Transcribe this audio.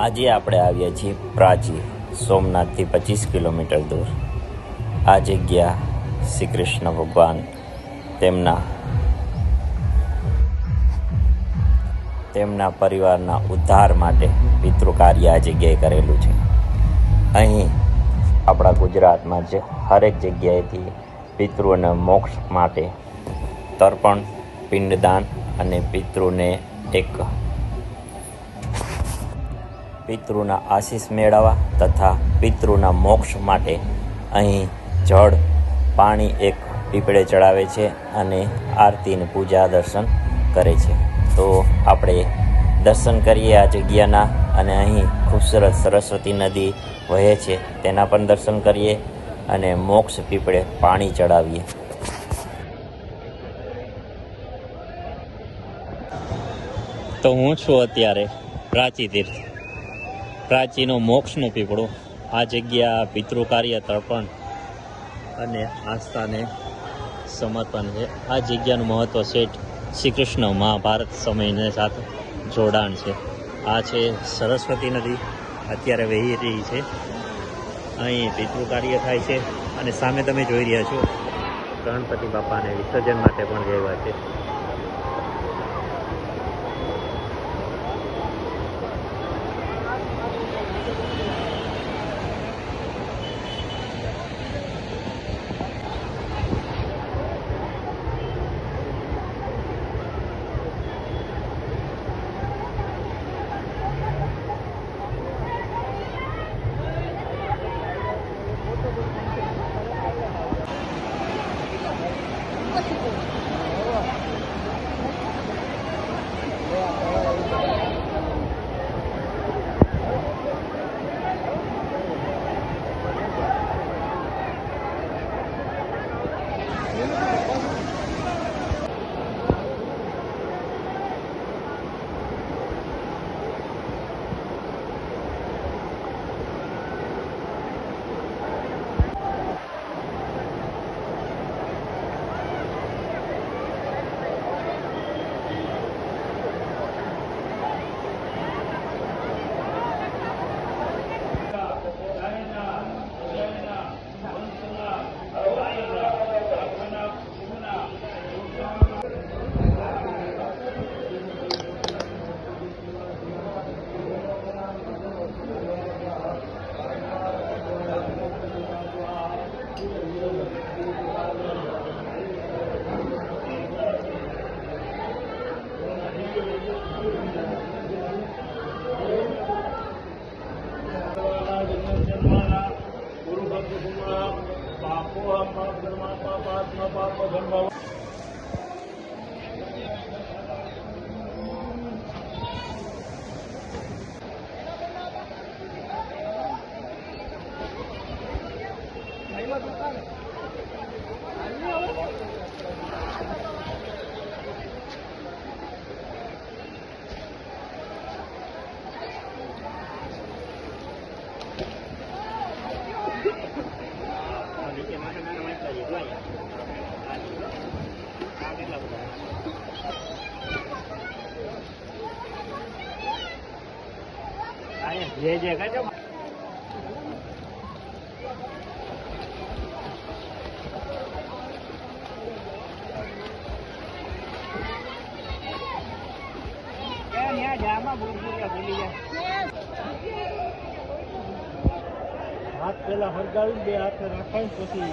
આજે આપણે આવ્યા છીએ પ્રાચી, સોમનાથથી 25 કિલોમીટર દૂર. આ જગ્યા શ્રી કૃષ્ણ ભગવાન તેમના પરિવારના ઉદ્ધાર માટે પિતૃ કાર્ય આ જગ્યાએ કરેલું છે. અહીં આપણા ગુજરાતમાં જ હરેક જગ્યાએથી પિતૃઓના મોક્ષ માટે તર્પણ, પિંડદાન અને પિતૃના આશીષ મેળવવા તથા પિતૃના મોક્ષ માટે અહીં જળ, પાણી એક પીપળે ચડાવે છે અને આરતીની પૂજા દર્શન કરે છે. તો આપણે દર્શન કરીએ આ જગ્યાના, અને અહીં ખૂબસૂરત સરસ્વતી નદી વહે છે તેના પણ દર્શન કરીએ અને મોક્ષ પીપળે પાણી ચડાવીએ. તો હું છું અત્યારે પ્રાચી તીર્થ. પ્રાચીનો મોક્ષનો પીપળો. આ જગ્યા પિતૃ કાર્ય, તર્પણ અને આસ્થાને સમર્પણ છે. આ જગ્યાનું મહત્ત્વ શેઠ શ્રી કૃષ્ણ મહાભારત સમયને સાથે જોડાણ છે. આ છે સરસ્વતી નદી, અત્યારે વહી રહી છે. અહીં પિતૃ કાર્ય થાય છે અને સામે તમે જોઈ રહ્યા છો ગણપતિ બાપાને વિસર્જન માટે પણ ગયા છે. જે કરજો હાથ પેલા હરગાવી, બે હાથ રાખવાની પછી